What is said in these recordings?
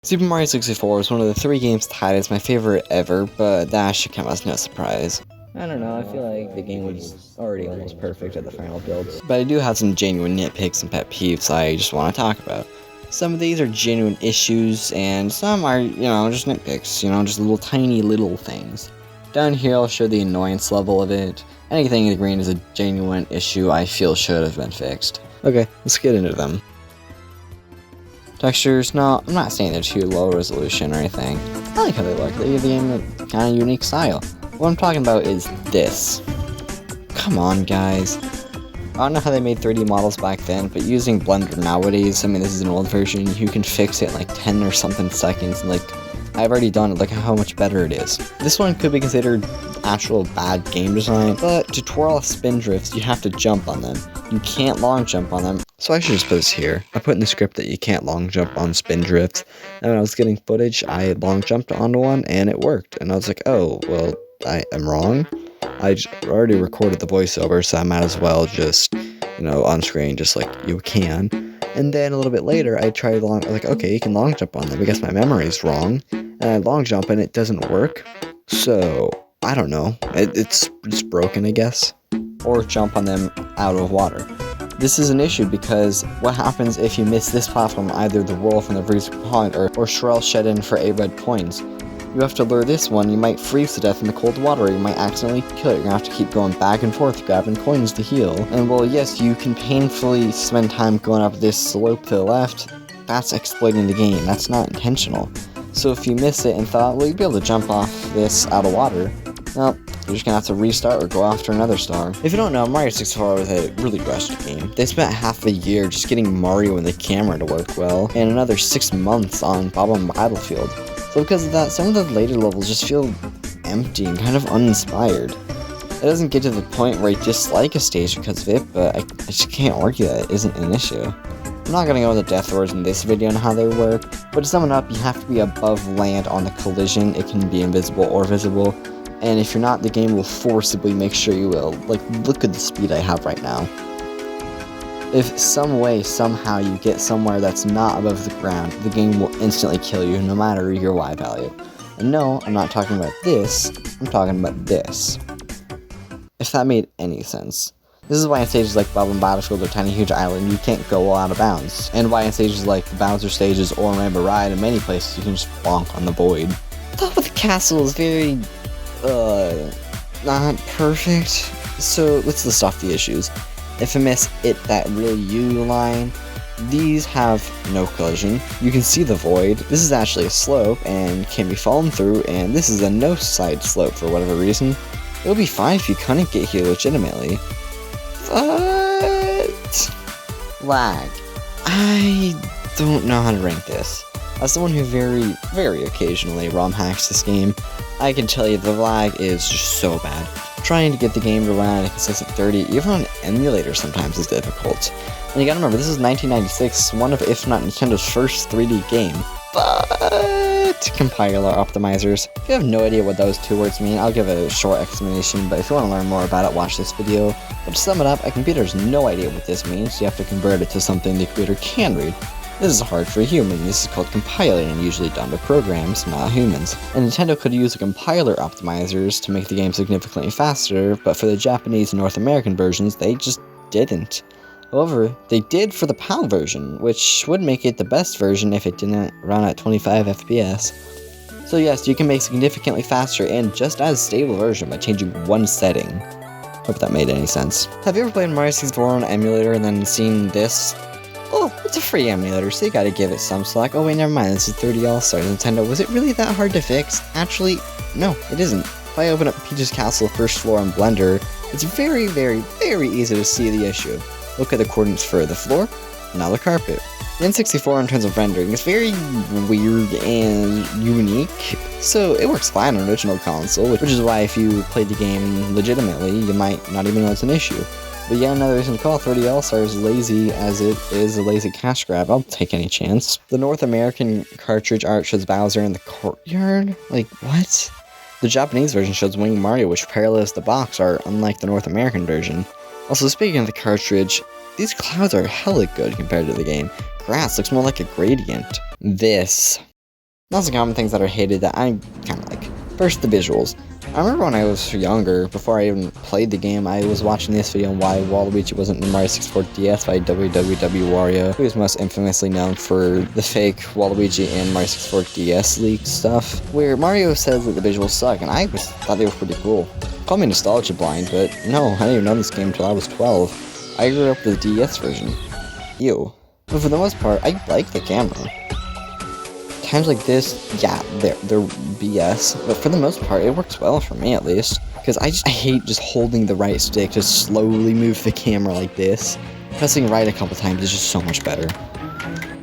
Super Mario 64 is one of the 3 games tied as my favorite ever, but that should come as no surprise. I don't know, I feel like the game was already almost perfect at the final build. But I do have some genuine nitpicks and pet peeves I just want to talk about. Some of these are genuine issues, and some are, just nitpicks, just little tiny little things. Down here I'll show the annoyance level of it. Anything in the green is a genuine issue I feel should have been fixed. Okay, let's get into them. Textures, no, I'm not saying they're too low resolution or anything. I like how they look, they give the game a kind of unique style. What I'm talking about is this. Come on, guys. I don't know how they made 3D models back then, but using Blender nowadays, this is an old version, you can fix it in like 10 or something seconds, and I've already done it, look how much better it is. This one could be considered actual bad game design, but to twirl off spin drifts, you have to jump on them. You can't long jump on them. So I should just put this here. I put in the script that you can't long jump on spin drifts, and when I was getting footage, I long jumped onto one, and it worked. And I was like, oh, well, I am wrong. I already recorded the voiceover, so I might as well just, on screen, just like you can. And then a little bit later, I tried okay, you can long jump on them. I guess my memory's wrong. And I long jump and it doesn't work. So, I don't know. It's broken, I guess. Or jump on them out of water. This is an issue because what happens if you miss this platform, either the roll from the freeze pond or Shrell shed in for 8 red coins? You have to lure this one, you might freeze to death in the cold water, or you might accidentally kill it. You're gonna have to keep going back and forth, grabbing coins to heal. And well, yes, you can painfully spend time going up this slope to the left. That's exploiting the game, that's not intentional. So if you miss it and thought, well, you'd be able to jump off this out of water, well, you're just gonna have to restart or go after another star. If you don't know, Mario 64 was a really rushed game. They spent half a year just getting Mario and the camera to work well, and another 6 months on Bob-omb Battlefield. So because of that, some of the later levels just feel empty and kind of uninspired. It doesn't get to the point where I dislike a stage because of it, but I just can't argue that it isn't an issue. I'm not going to go into death words in this video on how they work, but to sum it up, you have to be above land on the collision. It can be invisible or visible, and if you're not, the game will forcibly make sure you will. Look at the speed I have right now. If some way, somehow you get somewhere that's not above the ground, the game will instantly kill you no matter your Y value. And no, I'm not talking about this, I'm talking about this. If that made any sense. This is why in stages like Bob-omb Battlefield or Tiny Huge Island, you can't go out of bounds. And why in stages like the Bowser stages or Rainbow Ride, in many places you can just bonk on the void. The top of the castle is very, not perfect. So let's list off the issues. If I miss it, that real U line, these have no collision. You can see the void. This is actually a slope and can be fallen through, and this is a no side slope for whatever reason. It would be fine if you couldn't get here legitimately. But lag. I don't know how to rank this. As someone who very, very occasionally ROM hacks this game, I can tell you the lag is just so bad. Trying to get the game to run at a consistent 30, even on an emulator sometimes is difficult. And you gotta remember, this is 1996, one of, if not Nintendo's first 3D game. But compiler optimizers. If you have no idea what those 2 words mean, I'll give a short explanation, but if you want to learn more about it, watch this video. But to sum it up, a computer has no idea what this means, so you have to convert it to something the computer can read. This is hard for a human. This is called compiling and usually done by programs, not humans. And Nintendo could use the compiler optimizers to make the game significantly faster, but for the Japanese and North American versions, they just didn't. However, they did for the PAL version, which would make it the best version if it didn't run at 25 FPS. So yes, you can make significantly faster and just as stable version by changing one setting. Hope that made any sense. Have you ever played Mario 64 on an emulator and then seen this? Oh, it's a free emulator, so you gotta give it some slack. Oh wait, never mind, this is 30 All-Stars. Nintendo, was it really that hard to fix? Actually, no, it isn't. If I open up Peach's Castle first floor in Blender, it's very, very, very easy to see the issue. Look at the coordinates for the floor, now the carpet. The N64 in terms of rendering is very weird and unique, so it works fine on original console, which is why if you played the game legitimately, you might not even know it's an issue. But yeah, another reason to call 30 All-Stars lazy as it is a lazy cash grab. I'll take any chance. The North American cartridge art shows Bowser in the courtyard? Like, what? The Japanese version shows Wing Mario, which parallels the box art, unlike the North American version. Also, speaking of the cartridge, these clouds are hella good compared to the game. Grass looks more like a gradient. This Lots of common things that are hated that I kind of like. First, the visuals. I remember when I was younger, before I even played the game, I was watching this video on why Waluigi wasn't in Mario 64 DS by Wario, who is most infamously known for the fake Waluigi and Mario 64 DS leak stuff, where Mario says that the visuals suck, and I thought they were pretty cool. Call me nostalgia blind, but no, I didn't even know this game until I was 12. I grew up with the DS version. Ew. But for the most part, I like the camera. Times like this, yeah, they're BS, but for the most part, it works well for me at least, because I hate just holding the right stick to slowly move the camera like this. Pressing right a couple times is just so much better.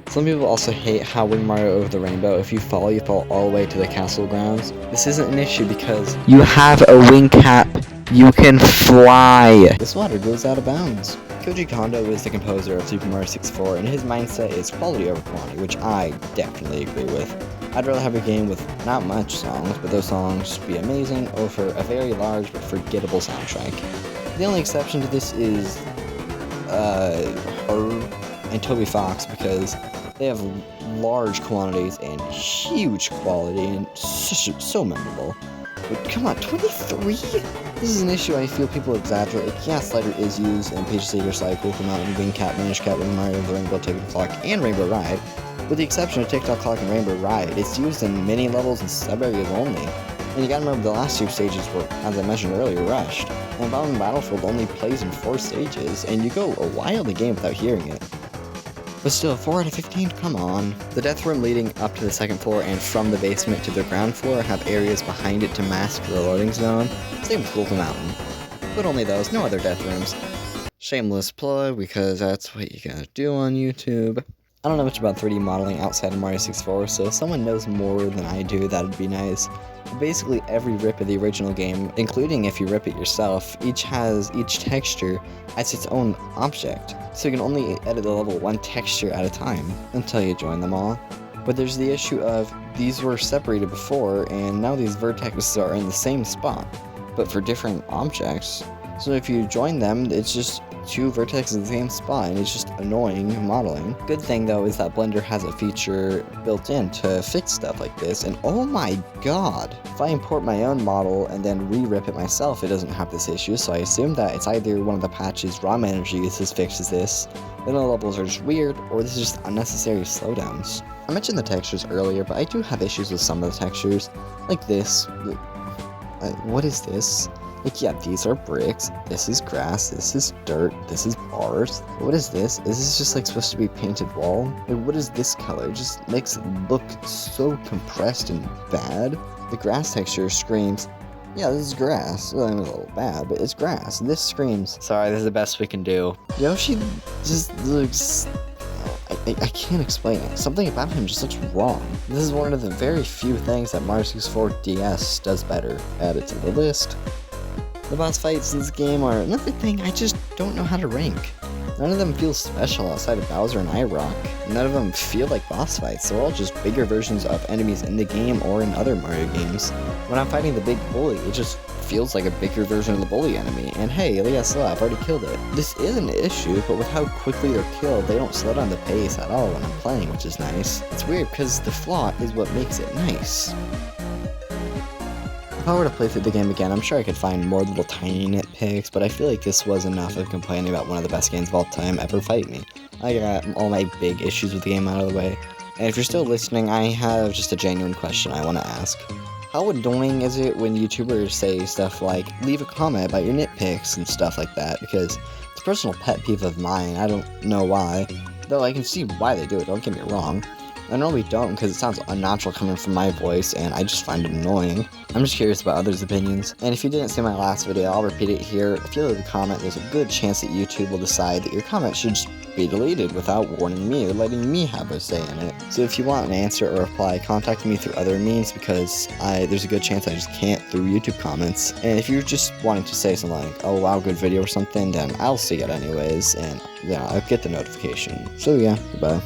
Some people also hate how Wing Mario Over the Rainbow, if you fall all the way to the castle grounds. This isn't an issue because you have a wing cap, you can fly! This water goes out of bounds. Koji Kondo is the composer of Super Mario 64, and his mindset is quality over quantity, which I definitely agree with. I'd rather have a game with not much songs, but those songs be amazing over a very large but forgettable soundtrack. The only exception to this is her and Toby Fox, because they have large quantities and huge quality and so memorable. But come on, 23? This is an issue I feel people exaggerate. Like, yeah, Slider is used in Peach Seeker Cycle, Come Out, Wing Cat, Minish Cat, Wing Mario, The Rainbow TikTok Clock, and Rainbow Ride. With the exception of TikTok Clock and Rainbow Ride, it's used in mini levels and sub-areas only. And you gotta remember the last two stages were, as I mentioned earlier, rushed. And Bottom Battlefield only plays in 4 stages, and you go a while in the game without hearing it. But still, 4 out of 15, come on. The death room leading up to the second floor and from the basement to the ground floor have areas behind it to mask the loading zone. Same with Golden Mountain. But only those, no other death rooms. Shameless plug, because that's what you gotta do on YouTube. I don't know much about 3D modeling outside of Mario 64, so if someone knows more than I do, that'd be nice. But basically every rip of the original game, including if you rip it yourself, each texture as its own object. So you can only edit the level one texture at a time, until you join them all. But there's the issue of, these were separated before, and now these vertexes are in the same spot, but for different objects. So if you join them, it's just 2 vertexes in the same spot, and it's just annoying modeling. Good thing though is that Blender has a feature built in to fix stuff like this, and oh my god! If I import my own model and then re-rip it myself, it doesn't have this issue, so I assume that it's either one of the patches ROM energy uses fixes this, then the levels are just weird, or this is just unnecessary slowdowns. I mentioned the textures earlier, but I do have issues with some of the textures, like this. What is this? Like, yeah, these are bricks, this is grass, this is dirt, this is bars. What is this? Is this just like supposed to be painted wall? Like, what is this color? It just makes it look so compressed and bad. The grass texture screams, yeah, this is grass. Well, I'm a little bad, but it's grass. This screams, sorry, this is the best we can do. Yoshi just looks... I can't explain it. Something about him just looks wrong. This is one of the very few things that Mario 64 DS does better. Add it to the list. The boss fights in this game are another thing I just don't know how to rank. None of them feel special outside of Bowser and iRock. None of them feel like boss fights, they're all just bigger versions of enemies in the game or in other Mario games. When I'm fighting the big bully, it just feels like a bigger version of the bully enemy, and hey, yes, I've already killed it. This is an issue, but with how quickly they're killed, they don't slow down the pace at all when I'm playing, which is nice. It's weird, because the flaw is what makes it nice. If I were to play through the game again, I'm sure I could find more little tiny nitpicks, but I feel like this was enough of complaining about one of the best games of all time ever fight me. I got all my big issues with the game out of the way, and if you're still listening, I have just a genuine question I want to ask. How annoying is it when YouTubers say stuff like, leave a comment about your nitpicks and stuff like that, because it's a personal pet peeve of mine, I don't know why, though I can see why they do it, don't get me wrong. I normally don't because it sounds unnatural coming from my voice and I just find it annoying. I'm just curious about others' opinions. And if you didn't see my last video, I'll repeat it here. If you leave a comment, there's a good chance that YouTube will decide that your comment should just be deleted without warning me or letting me have a say in it. So if you want an answer or reply, contact me through other means because there's a good chance I just can't through YouTube comments. And if you're just wanting to say something like, oh wow, good video or something, then I'll see it anyways and yeah, I'll get the notification. So yeah, goodbye.